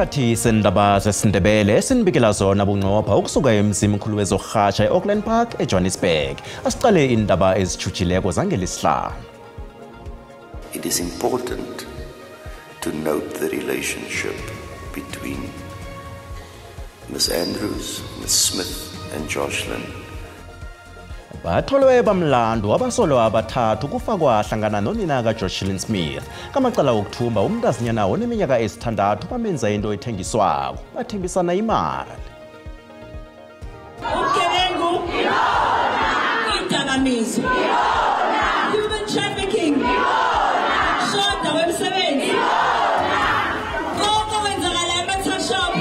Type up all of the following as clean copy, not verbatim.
Isikhathi sendaba zesiNdebele esinibikela zona bunqopha ukusuka emzimkhulu wezokurhatsha eAuckland Park eJohannesburg. Asiqale indaba ezijujileko zangelesihlanu. It is important to note the relationship between Ms. Andrews, Ms. Smith and Jocelyn. Batholwe bamlando abasolwa abathathu kufakwa hlangana nonina kaJocelyn Smith kamacala okuthumba umntazinyana oneminyaka esithandathu bamenza into ethengiswako bathembisana imali. Ubugebengu, idakamizwa, human trafficking, shoda wemsebenzi, konke okwenzakala ema-shop.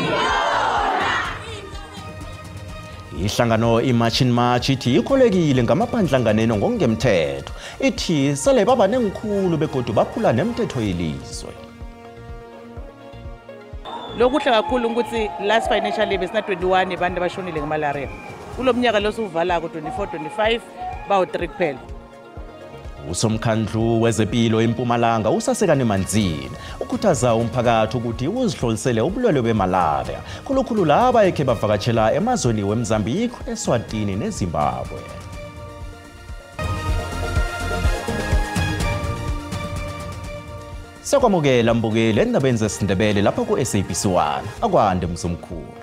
Ihlangano iMachin March ithi ikholekile ngamaphandlanganeno ngokungemthetho. Ithi sele baba nengikhulu begodu baphula nemithetho yelizwe. Lokuhle kakhulu ukuthi last financial year besina 21 abantu abashonile ngemalaria. Kulomnyaka losuvala ku24-25 bawu3 kuphela. Usomkhandlu wezempilo eMpumalanga usasekane manzini ukhuthaza umphakathi ukuthi uzihlolisele ubulwele bemalaria khulukhulu laba ekhe bavakatshela emazweni weMozambique, eSwatini neZimbabwe. Siyakwamukela mbukeli endabeni zesiNdebele lapha ku-SABC1 akwande mzumkhulu.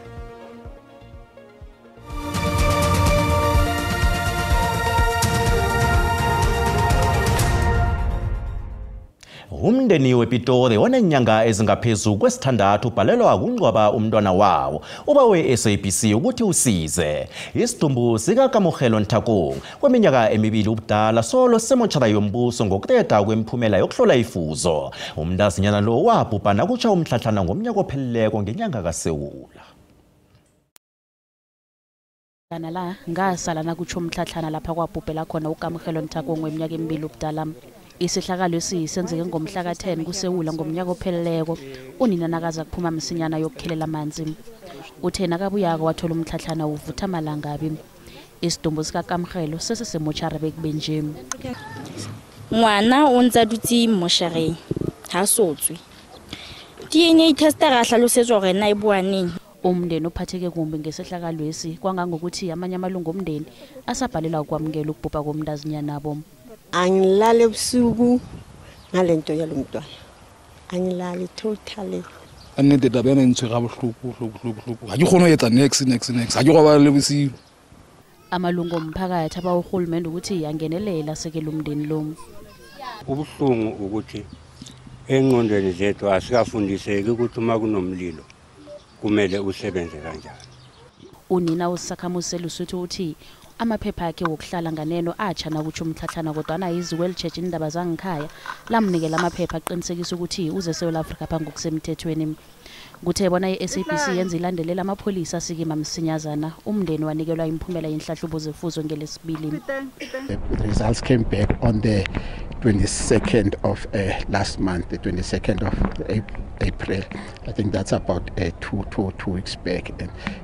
Umndeni wePitori onenyanga ezingaphezulu kwesithandathu ubhalelwa ukungcwaba umntwana wawo ubawe SABC ukuthi usize. Isidumbu sikaKamohelo Nthakong kweminyaka emibili ubudala solo semotshara yombuso ngokuqeda kwemiphumela yokuhlola ifuzo. Umntazinyana lo wabhubhana kutsha umhlahlana ngomnyaka opheleleko ngenyanga kaSewula. La ngasala nakutsho umhlahlana lapha kwabhubhela khona uKamohelo Nthakong weminyaka emibili ubudala. Isihlakalo senzeke ngomhla ka-10 kuSewula ngomnyaka opheleleko. Unina nakaza kuphuma msinyana yokukhelela amanzi. Uthe nakabuyako wathola umhlahlana uvutha amalangabi. Isidumbu sikaKamohelo sesesemotshara bekube nje. Ngwana o ntse dutse moshareng ha sotswe. DNA tester ga hlalosetswa gore na ibuaneng. Umndeni ophatheke kumbi ngesehlakalo lesi kwangangokuthi amanye amalungu omndeni asabhalela ukwamukela ukubhubha komntazinyana nabo. Angilale ebusuku ngalento yalomntwana. Angilale totally. Anede dabena ntshega bohloko. Ha ke khona etsa next. Ha ke goba le bosiu. Amalungu omphakathi abahulumende ukuthi yangenelela sekela umndeni lo. Ubuhlungu ukuthi engqondweni zethu asikafundiseki ukuthi uma kunomlilo kumele usebenze kanjani. Unina uSakhamusela usuthu uthi amaphepha akhe wokuhlala nganeno atsha nakutsho umhlahlana kodwa iziwel church indaba zangikhaya lamnikela amaphepha aqinisekisa ukuthi uze eSouth Africa phambi kokusemthethweni. Kuthe bona iSABC yenza ilandelela amapholisa sikima msinyazana umndeni wanikelwa imphumela yenhlahlubo zefuzo ngelesibili. The results came back on the 22nd of last month, the 22nd of April. I think that's about 2 weeks back,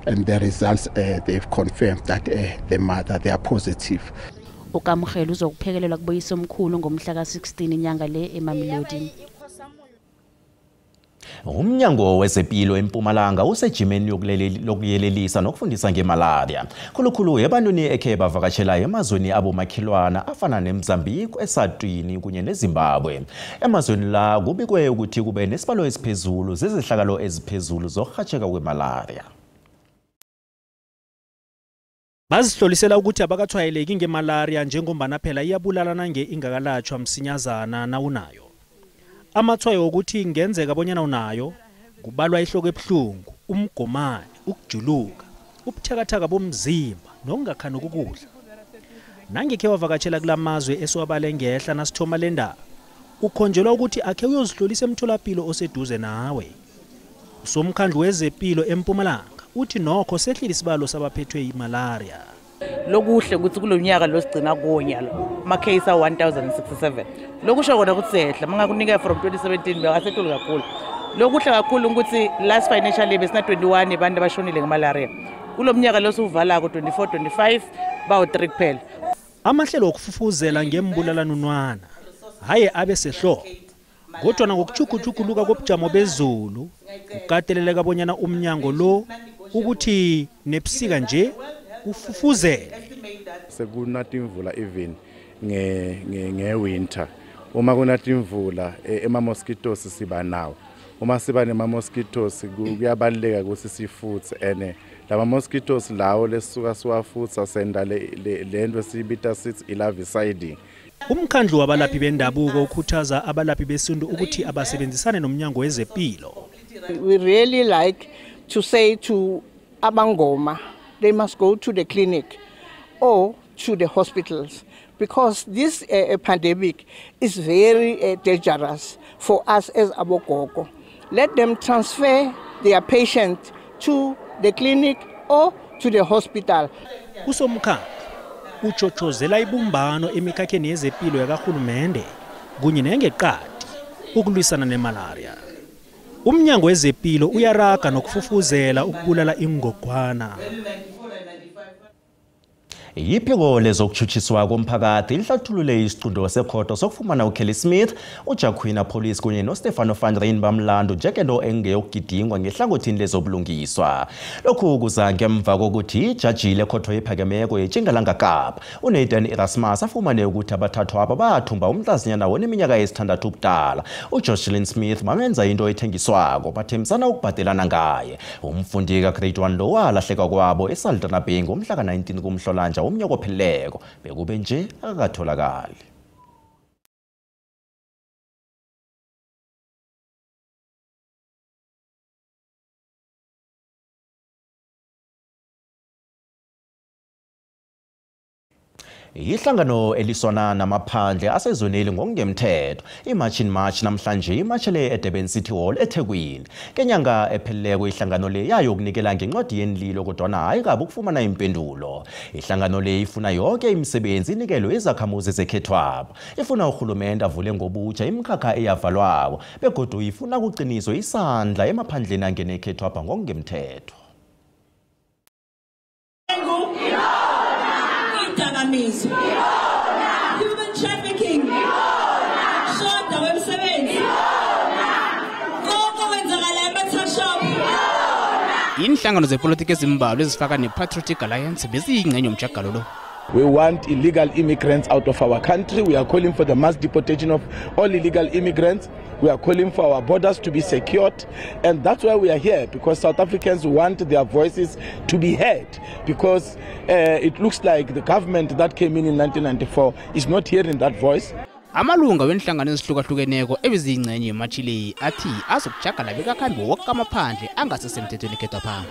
and the results they've confirmed that the mother they are positive. uKamohelo uzokuphekelelwa kuboyisa omkhulu ngomhla ka-16 inyanga le eMamelodi. Umnyango wezempilo eMpumalanga usejimeni lokuyelelisa nokufundisa ngemalaria. Khulukhulu ebantwini ekhe bavakatshela emazweni abomakhelwana afana neMozambique, eSwatini kunye neZimbabwe. Emazweni la kubikwe ukuthi kube nesibalo esiphezulu zezehlakalo eziphezulu zokurhatsheka kwemalaria. Bazihlolisela ukuthi abakathwayeleki ngemalaria njengombana phela iyabulala nange ingakalatshwa msinyazana nawunayo. Amathwayo ukuthi ngenzeka abonyana unayo kubalwa ihloko ebuhlungu, umgomani, ukujuluka, ubuthakathaka bomzimba nokungakhani ukudla. Nangekhe wavakatshela kulamazwe esiwabale ngehla nasithoma lendaba ukhonjelwa ukuthi akhe uyozihlolisa emtholapilo oseduze nawe. Usomkhandlu wezempilo eMpumalanga uthi nokho sehlile isibalo sabaphethwe imalaria. Lokuhle ukuthi kulonyaka losigcina konya lo ama-case 1067. Lokusho kona ukuthi sehla mangakunika from 2017 bekasethu kakhulu. Lokuhle kakhulu ukuthi last financial year besina 21 abantu abashonile ngemalaria. Kulomnyaka losuvala ku24-25 bawu3 kuphela. Amahlelo okufufuzela ngembulalano nwana haye abe sehloko kodwa ngokuchukuluka kobujamo bezulu ukateleleka bonyana umnyango lo ukuthi nebusika nje ufufuzele. Sekunathi imvula even nge-winter. Uma kunathi imvula ema-mosquitoes siba nawo. Uma siba nema-mosquitoes kuyabaluleka ukuthi sifuthe ene lama mosquitoes lawo lesuka siwafutha senda lento esibita sithi i-larviciding. Umkhandlu wabalaphi bendabuko ukhuthaza abalaphi besintu ukuthi abasebenzisane nomnyango wezempilo. We really like to say to abangoma they must go to the clinic or to the hospitals because this pandemic is very dangerous for us as abogogo. Let them transfer their patient to the clinic or to the hospital. Usomkhandlu uchochozela ibumbano emikhakheni yezempilo yakahulumende kunye nengeqadi ukulwisana nemalaria. Umnyango wezempilo uyaraga nokufufuzela ukubulala ingogwana. Iphiko lezokuchuchiswa komphakathi lihlathulule isiqundo sekhoto sokufumana uKelly Smith, uJaquina Police kunye noStefano van Rijn bamlando njengento engeyokugidingwa ngehlangothini lezobulungiswa. Lokhu kuza ngemva kokuthi ijaji lekhotho ephakemeko eTjingalanga Kapa uNathan Erasmus afumane ukuthi abathathu aba bathumba umhlazinyana oneminyaka esithandathu ubudala. uJocelyn Smith bamenza into ethengiswako bathembisana ukubhadelana ngaye. Umfundi ka-grade 1 lo walahleka kwabo eSaldanha Bay ngomhla ka-19 kuMhlolanja umnyaka opheleleko bekube nje akakatholakali. Ihlangano eliswana namaphandle asezoneli ngokungemthetho iMarch namhlanje imashele eDurban City Hall eThekwini. Kenyanga epheleleko ihlangano le yayo ukunikela ngencwadi yenililo kodwa hayi kabe ukufumana impendulo. Ihlangano le ifuna yonke imisebenzi inikelwe izakhamuzi zekhethwabo. Ifuna uhulumende avule ngobutsha imikhakha eyavalwako begodwa ifuna kuqiniswa isandla emaphandleni angene ekhethwabo ngokungemthetho. Human trafficking, shoda wemsebenzi, konke okwenzakala emathashop. Inhlangano zepolitiki ezimbalwa ezifaka nePatriotic Alliance beziyingxenye yomjagalo lo. We want illegal immigrants out of our country. We are calling for the mass deportation of all illegal immigrants. We are calling for our borders to be secured. And that's why we are here, because South Africans want their voices to be heard. Because it looks like the government that came in 1994 is not hearing that voice. Amalunga wenhlangano ezihlukahlukeneko ebeziyingxenye yemachile athi azokujagala bekakhambi wonke amaphandle angasesemthethweni ekhethwapha.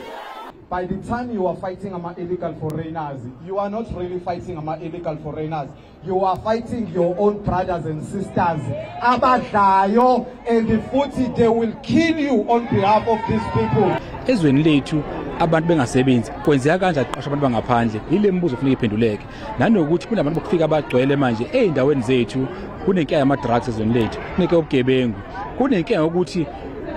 By the time you are fighting illegal foreigners, you are not really fighting illegal foreigners. You are fighting your own brothers and sisters. Abadlayo and the footy, they will kill you on behalf of these people. Ezweni lethu abantu bengasebenzi kwenzeka kanjani qasha abantu bangaphandle ile mbuzo kufanele iphenduleke nanokuthi kunabantu bokufika abagcwele manje eindaweni zethu kunenkinga yama drugs ezweni lethu kunenkinga yobugebengu kunenkinga ukuthi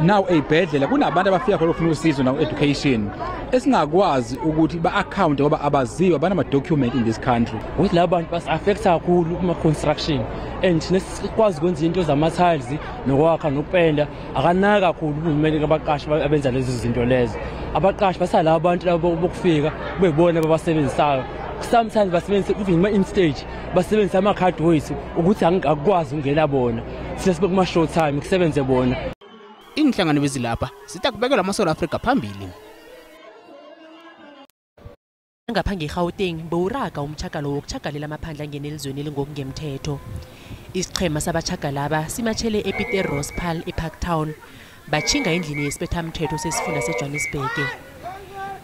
now eyibhedlela kunabantu abafika khona ufuna usizo na education esingakwazi ukuthi ba-account ngoba abaziwa banama-document in this country. Ukuthi laba bantu basi-affecta kakhulu kuma-construction and nesikwazi ukwenza into zama-tiles nokwakha nokupenda akanaka kakhulu uhulumeni kabaqashi abenza lezi zinto lezo. Abaqashi basalaba abantu labo bokufika bebona ababasebenzisayo. Sometimes basebenzisa even ma-in-stage basebenzisa ama-cardways ukuthi akukwazi ukungena bona thina sibe kuma-short time kusebenze bona. Inhlangano bezilapha zitakubekela amaSouth Africa phambili. Ngaphange eGauteng bewuraga umchakalo wokuchagalela amaphandla angene elizweni elingokungemthetho. Isichema sabachagalaba simachele ePieter Rospal eParktown bachinga endlini yesiphethamthetho sesifunda seJohannesburg.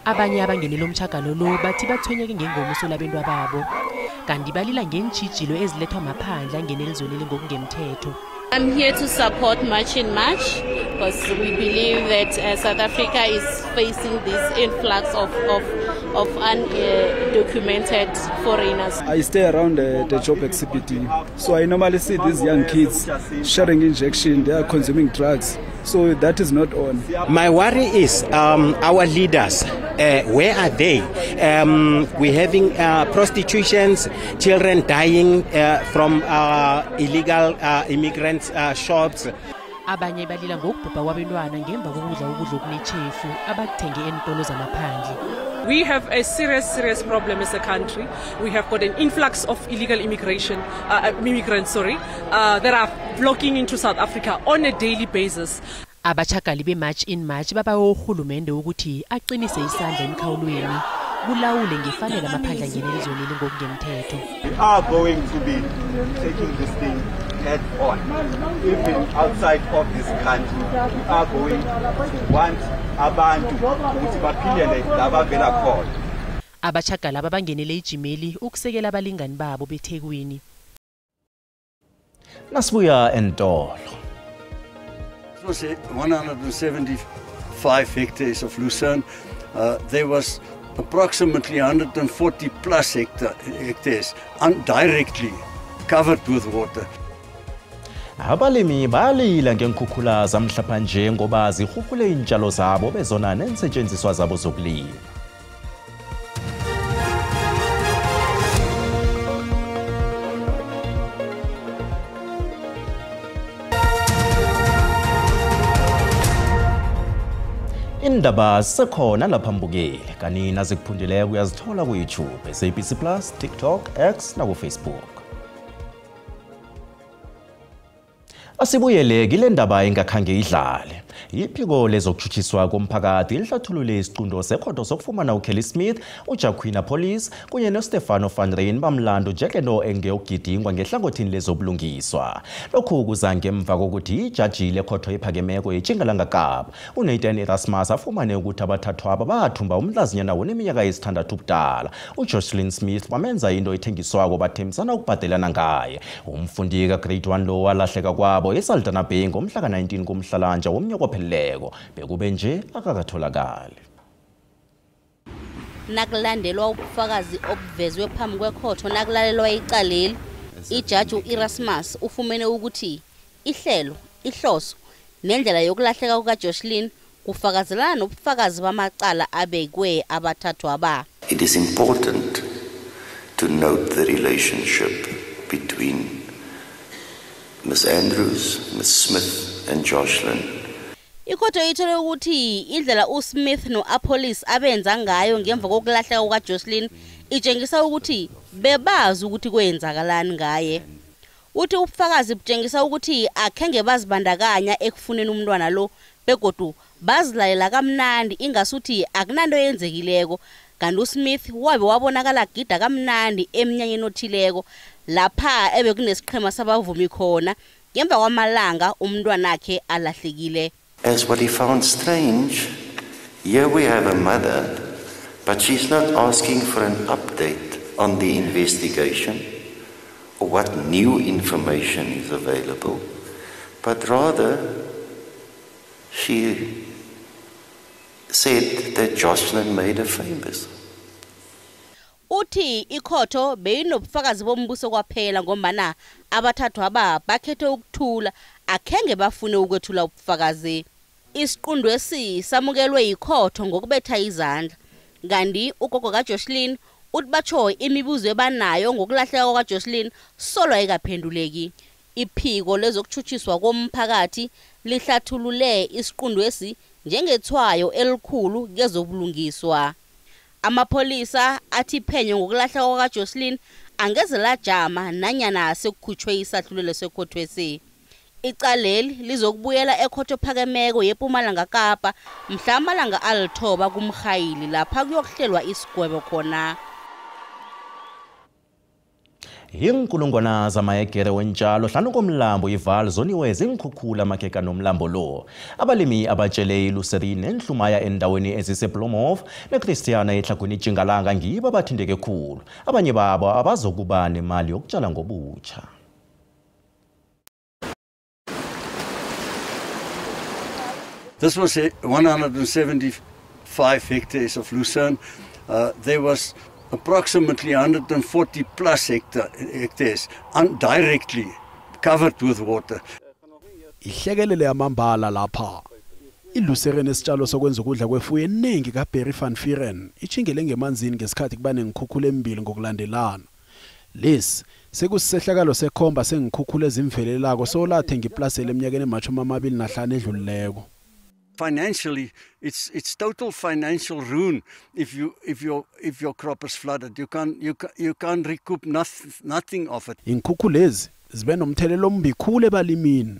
Abanye abangenele umchakalo lo bathi bathwenyeke ngengomuso labendwa babo kanti balila ngentshijilo ezilethwa amaphandla angene elizweni elingokungemthetho. I'm here to support March because we believe that South Africa is facing this influx of undocumented foreigners. I stay around the job exhibit, so I normally see these young kids sharing injection, they are consuming drugs, so that is not on. My worry is our leaders Where are they? We're having prostitutions, children dying from illegal immigrants' shops. Abanye balila ngokubhubha kwabantwana ngemva kokudla ukudla okunechefu abakuthenge entolo zamaphandle. We have a serious problem as a country. We have got an influx of illegal immigrants, that are flocking into South Africa on a daily basis. Abachagali be-March in March babawe uhulumende ukuthi aqinise isandla emkhawulweni kulawule ngefanele amaphandla angena elizweni ngokungemthetho. We are going to be taking this thing head on. Even outside of this country, we are going to want abantu ukuthi baphilele laba vela khona. Abachagali ababangenele ijimeli ukusekela abalingani babo beThekwini. Nasibuya entolo. It was 175 hectares of Lucerne. There was approximately 140 plus hectares directly covered with water. Abalimi balila ngenkhukhula zamhlapha nje ngoba zihukule intshalo zabo bezona nensetshenziswa zabo zokulima. Indaba sekhona lapha mbukeli kanina zikuphundileke uyazithola ku YouTube, SABC Plus, TikTok, X na ku Facebook. Asibuyele kule ndaba engakhange idlale. Iphiko lezokutshutshiswa komphakathi lihlathulule isiqundo sekhotho sokufumana uKelly Smith, uJaquina Police kunye noStefano van Ryn bamlando njengento engeyogidingwa ngehlangothini lezobulungiswa. Lokhu kuza ngemva kokuthi ijaji lekhotho ephakemeko eTjingalanga Kapa uNathan Erasmus afumane ukuthi abathathwa aba bathumba umhlazinyana oneminyaka yesithandathu ubudala. uJocelyn Smith wamenza into ethengiswako bathembisana ukubhadelana ngaye. Umfundi ka-grade 1 lo walahleka kwabo eSaldanha Bay ngomhla ka-19 kuMhlolanja womnyaka opheleleko bekube nje akakatholakali. Nakulandelwa ubufakazi obuvezwe phambi kwekhotho nakulalelwa icaleli, ijaji uErasmus ufumene ukuthi ihlelo, ihloso nendlela yokulahleka kukaJocelyn kufakazelana nobufakazi bamacala abekwe abathathu aba. It is important to note the relationship between Ms. Andrews, Ms. Smith and Jocelyn. Ikhotho ithole ukuthi indlela uSmith noApolice abenza ngayo ngemva kokulahleka kukaJocelyn itshengisa ukuthi bebazi ukuthi kwenzakalani ngaye. Uthi ubufakazi butshengisa ukuthi akhenge bazibandakanya ekufuneni umntwana lo begodu bazilalela kamnandi ingasuthi akunanto yenzekileko. Kanti uSmith wabe wabonakala gida kamnandi emnyanyeni othileko lapha ebekunesiqhema sabavumi khona ngemva kwamalanga umntwana wakhe alahlekile. As what he found strange, here we have a mother, but she's not asking for an update on the investigation or what new information is available, but rather she said that Jocelyn made her famous. Uthi ikhotho beyinobufakazi bombuso kwaphela ngombana abathathu aba bakhethe ukuthula akhenge bafune ukwethula ubufakazi. Isiqundo esi samukelwe ikhotho ngokubetha izandla. Kanti ugogo kaJocelyn uthi batsho imibuzo ebanayo ngokulahleka kwaJocelyn solo ayikaphenduleki. Iphiko lezokutshutshiswa komphakathi lihlathulule isiqundo esi njengethwayo elikhulu kezobulungiswa. Amapolisa athi iphenyo ngokulahleka kwaJocelyn angeze lajama nanyana sekukhutshwe isahlulelo sekhotho esi. Icaleli lizokubuyela ekhotho ephakemeko yePumalanga Kapa mhla amalanga alithoba kumrhayili lapha kuyokuhlelwa isigwebo khona. Inkulungwana zamahekere wentshalo hlanu komlambo iVaal zoniwe zinkhukhula makeka nomlambo lo. Abalimi abatshele iLucerne nenhlumaya endaweni eziseBloemhof neChristiana eTlhagwini Tjingalanga ngibo abathindeke khulu. Abanye babo abazokuba nemali yokutshala ngobutsha. This was 175 hectares of Lucerne. There was approximately 140 plus hectares directly covered with water. Ihlekelele yamambala lapha. iLuceren esitshalo sokwenza ukudla kwefuyo eningi kaBerry van Vuuren ichingele ngemanzini ngesikhathi kuba nengikhukhula emibili ngokulandelana. Lesi sekusisehlakalo sekhomba sengikhukhula ezimvelelako solathenga iplasela eminyakeni ema-25 edlulileko. Financially, it's total financial ruin if your crop is flooded. You can't recoup nothing of it. Inkhukhulezi zibe nomthelelo ombi khulu ebalimini.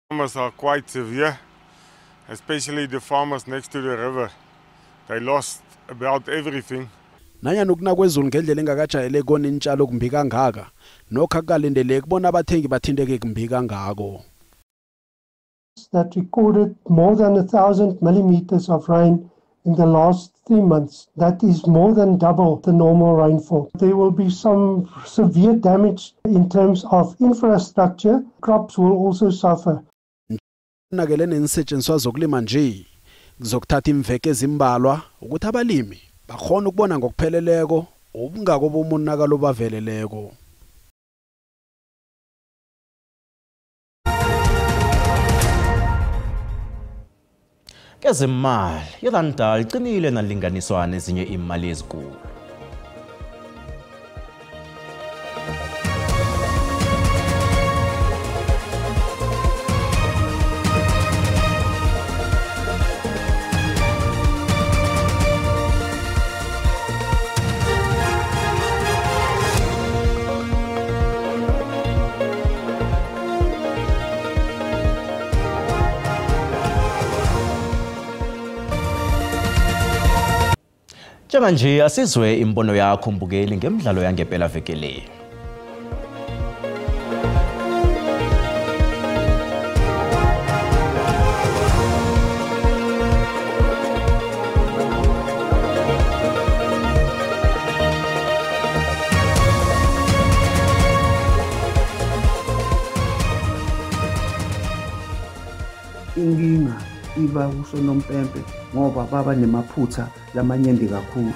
Farmers are quite severe, especially the farmers next to the river. They lost about everything. Nanyana ukuna kwezulu ngendlela engakajayele kona intshalo kumbi kangaka, nokho akukalindeleki kubona abathengi bathinteke kumbi kangako. That recorded more than 1,000 millimeters of rain in the last 3 months. That is more than double the normal rainfall. There will be some severe damage in terms of infrastructure. Crops will also suffer. Nakele nensetshenziswa zokulima nje kuzokuthatha imveke ezimbalwa ukuthi abalimi bakhona ukubona ngokupheleleko ubungako bomonakalo baveleleko. Kezemali iranda liqinile nalinganiswa nezinye imali ezinkulu. Njenganje asizwe imbono yakho mbukeli ngemidlalo yangempela veke le. Inkinga iba usonompempe ngoba baba nemaphutha lamanyende kakhulu.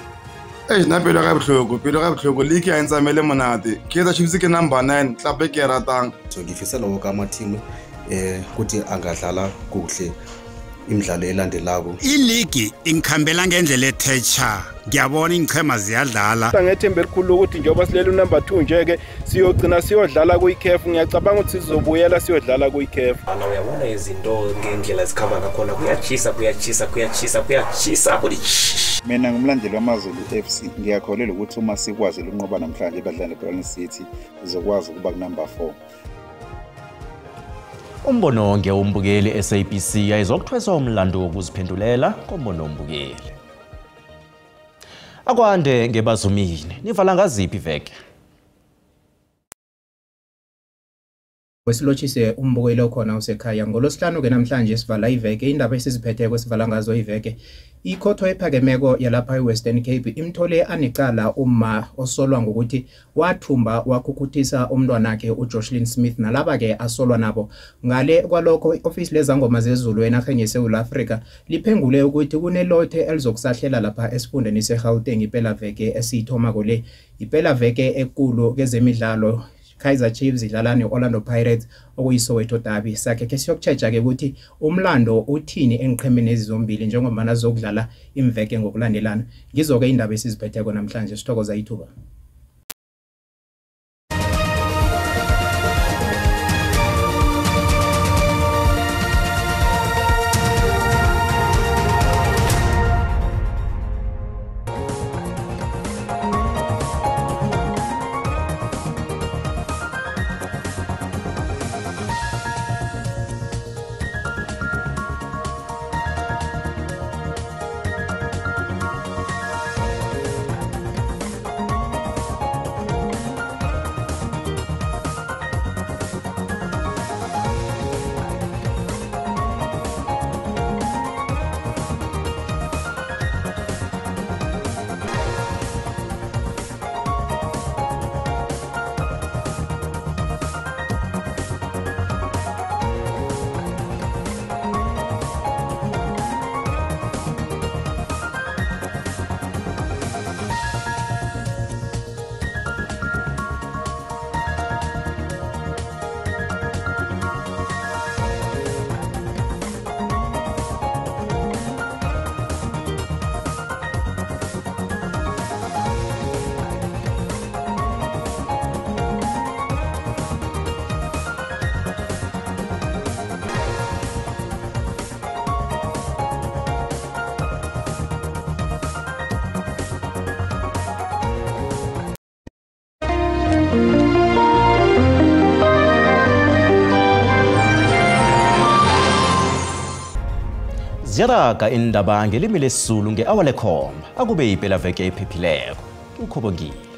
Napelo kabuhlungu liki ayinsamele monate Kaizer Chiefs ke number 9 club ke ratang. So ngifisela wonke ama-team ukuthi angadlala kuhle imidlalo elandelako. Iligi ingikhambela ngendlela ethecha. Ngiyabona ingchema ziyadlala. Ngethemba elikhulu ukuthi njengoba silele number 2 nje ke siyogcina siyodlala kuyiCAF. Ngiyacabanga ukuthi sizobuyela siyodlala kuyiCAF. Ana uyabona izinto ngendlela zikhamba ngakhona kuyachisa Mina ngumlandeli wamaZulu FC ngiyakholelwa ukuthi uma sikwazi ukunqoba namhlanje ebadlali beBrand City sizokwazi ukuba kunumber 4. Umbono ngeumbukeli SABC ayizokuthwesa umlando wokuziphendulela kombono umbukeli. Akwande ngebazumini nivala ngaziphi iveke? Wesilotshise umbukelo khona usekhaya ngolosihlanu ke namhlanje sivala iveke indaba esiziphethe kwesivala ngazo iveke. Ikhotho ephakemeko yalapha eWestern Cape imthole anecala uma osolwa ngokuthi wathumba wakhukhuthisa umntwana wakhe uJocelyn Smith nalaba ke asolwa nabo. Ngale kwalokho ioffice lezangoma zezulu enaheni yeSouth Africa liphengule ukuthi kunelothe elizokusahlela lapha esifundeni seGauteng iphela veke esithoma kule iphela veke ekulu kezemidlalo Kaizer Chiefs idlala neOrlando Pirates okuyiSoweto Derby. Sakhe ke siyokuchecha ke ukuthi umlando uthini enqhemeni ezizombili njengoba nazokudlala imveke ngokulandelana. Ngizoke indaba esiziphetheko namhlanje sithokoza ithuba. Siyaraga indaba ngelimi lesizulu nge-hour lekhomba akube ipelaveke ephephileko. Ngikhobongile.